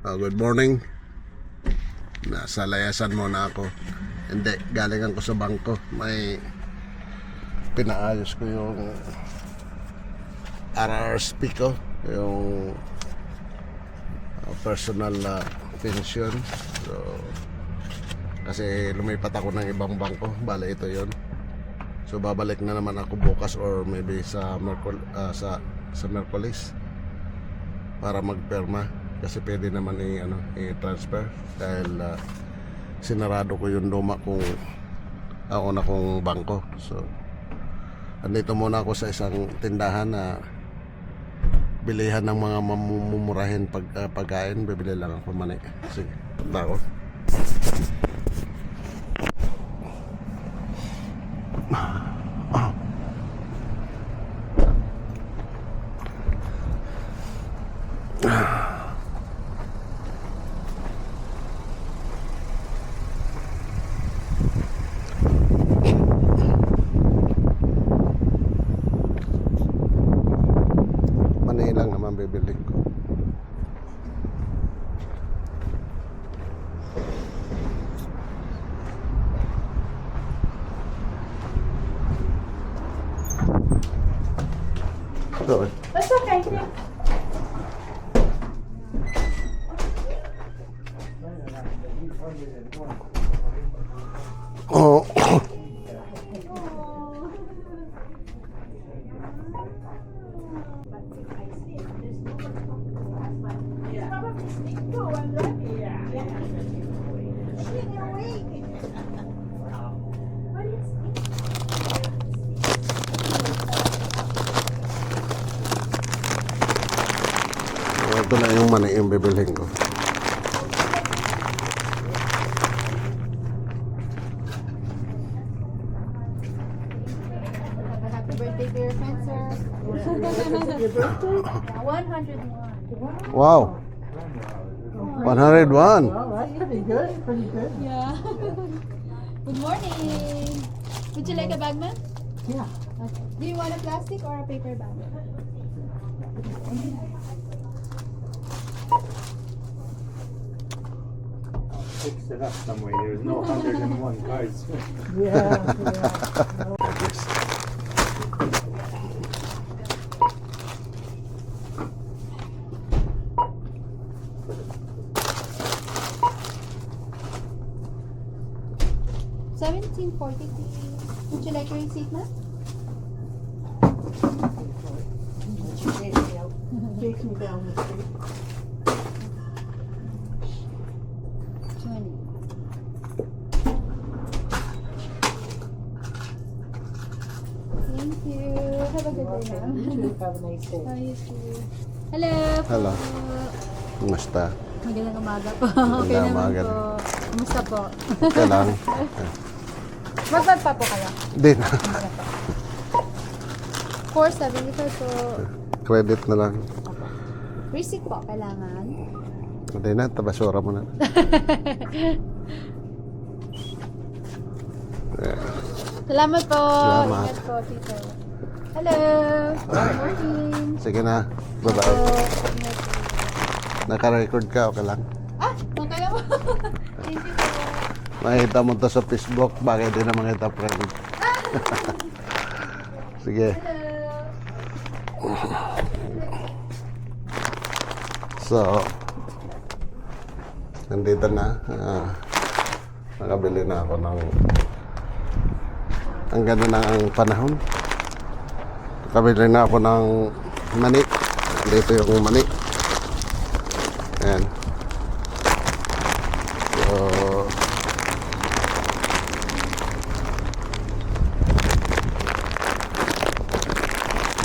Good morning. Nasa layasan muna ako. Hindi, galingan ko sa bangko. May pinaayos ko yung RRSP ko, yung personal pension. So, kasi lumipat ako ng ibang bangko. Bale, ito yon. So, babalik na naman ako bukas or maybe sa Merkulis para magperma. Kasi pwede naman i-transfer dahil sinarado ko yung luma kong una kong bangko. So, andito muna ako sa isang tindahan na bilihan ng mga mamumurahin pagkain. Bibili lang ako mani. Sige, punta ako. Mani lang naman bibili ko. Ito. That's okay. Oh. Ito na yung mani yung bibilhin ko. Happy birthday to your friend, sir. Your birthday? 101. Wow. 101. Well, that's pretty good. Pretty good. Yeah. Good morning. Would you like a bag, ma'am? Yeah. Okay. Do you want a plastic or a paper bag? Fix it up some way. There's no 101 cards. Yeah. Yeah. $17.40. Would you like a receipt, ma'am? Takes me down the street. 20. Thank you. Have a good day, ma'am. You too. Have a nice day. Oh, you too. Hello. Hello. Po. Kumusta? Magandang umaga po. Okay naman umaga. po. Kumusta po? Okay lang. Magbag pa po kayo. Hindi na. 475 po. Credit na lang. Receipt po, kailangan. Hindi na, tabasura mo na. Salamat po. Salamat. Ingat po, tito. Hello. Good morning. Sige na. Bye-bye. Ingat po. Naka-record ka, okay lang. Ah, okay lang po. Thank you po. Makita mo to sa Facebook, bakit di na makita friend? Sige. Hello. So, nandito na. Nakabili na ako ng ang ganda na ang panahon. Nakabili na ako ng mani. Dito yung mani. Ayan. So,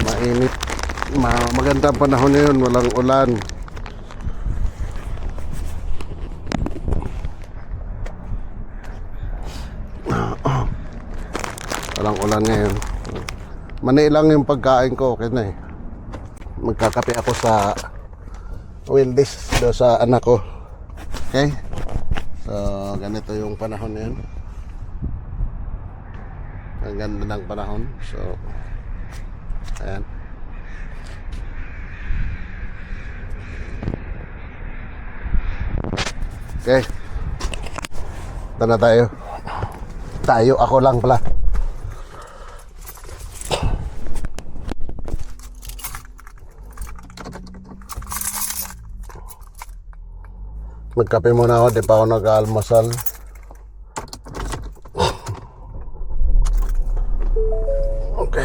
mainit. Maganda ang panahon na yun. Walang ulan. Walang ulan ngayon. Mani lang yung pagkain ko. Okay na eh. Magkakape ako sa Wendy's do sa anak ko. Okay? So, ganito yung panahon na yun. Ang ganda ng panahon. So, ayan. Okay. Ito na tayo. Ako lang pala. Magkape muna ako, di pa ako nag-almusal. Okay.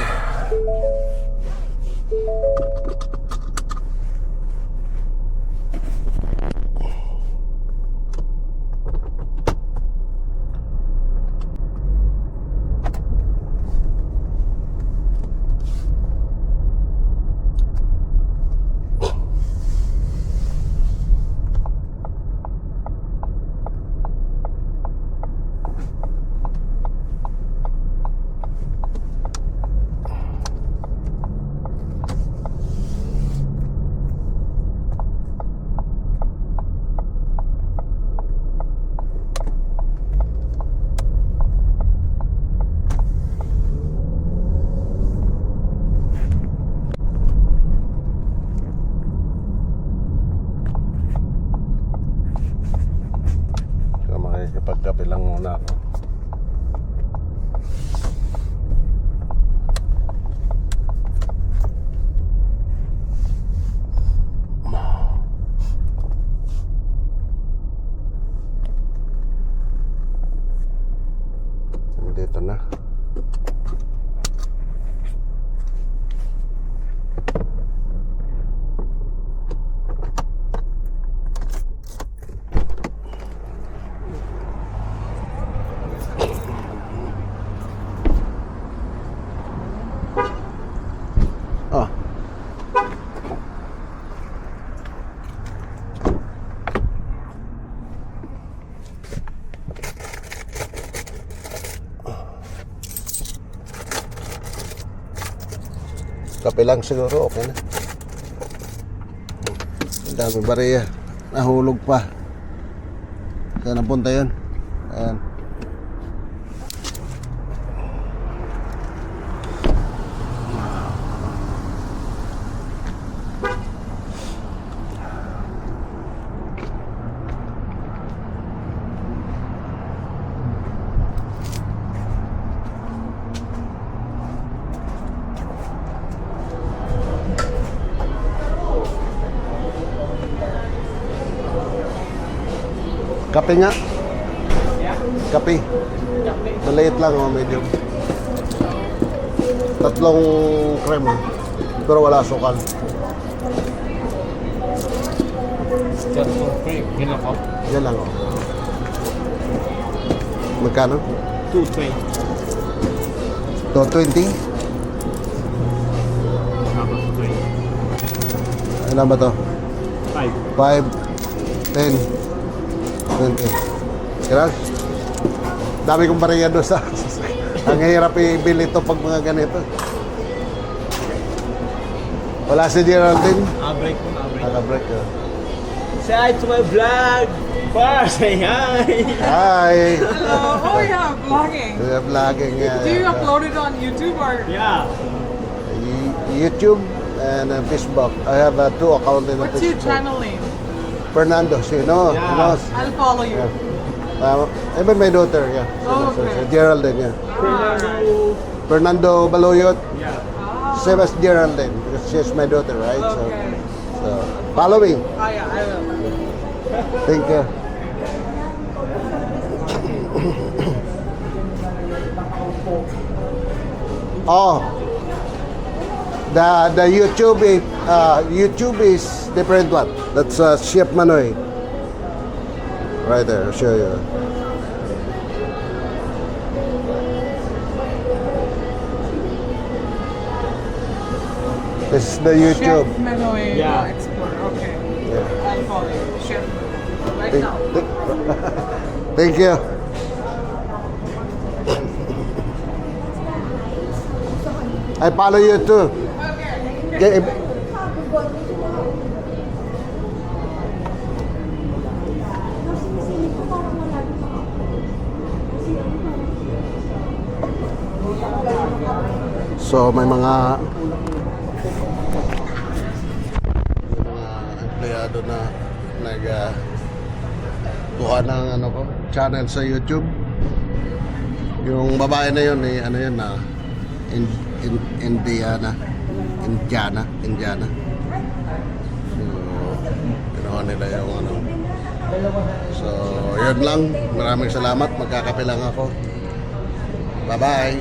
So, makikipagkape lang muna ako. Dito na. Oh. Kape lang siguro, okay na. Ang dami bariya. Nahulog pa. Saan napunta yun? Ayan. Kape nga. Kape. Maliit lang, oh, medium. 3 cream. Pero wala sukal. Just for free. Yun lang ako. Yan lang, oh. Magkano? 220. 220? Tapos 20. Ilan ba to? 5. 5, 10, 20. Kailan? Dami kong bariya doon sa... Ang hirap i-bili ito pag mga ganito. Wala si Geraldine. Break mo na, break. Naka-break ka. Say hi to my vlog! Par, say hi! Hi! Hello. Oh yeah, vlogging. We are vlogging. Do you upload it on YouTube or? Yeah. YouTube and Facebook. I have 2 accounts in What's your Facebook. channel name? Fernando, sino? Yeah. Ano? I'll follow you. Yeah. Even my daughter, yeah. Oh, okay. Geraldine, yeah. Fernando. Fernando Baloyot. Yeah. Same as Geraldine, because she's my daughter, right? Okay. So follow me. Oh yeah, I will. Thank you. Oh, the YouTube is different one. That's Chef Manoy. Right there, I'll show you. This is the YouTube. Chef Manoy Yeah. Explorer. Okay. Yeah. I'll follow you. Chef Manoy. Right Thank, now. thank you. I follow you too. Okay. So may mga empleyado na kuha ng ano ko, channel sa YouTube. Yung babae na yun, ano yun na, Indiana. So, ginawa nila yung ano. So, yun lang. Maraming salamat. Magkakape lang ako. Bye-bye.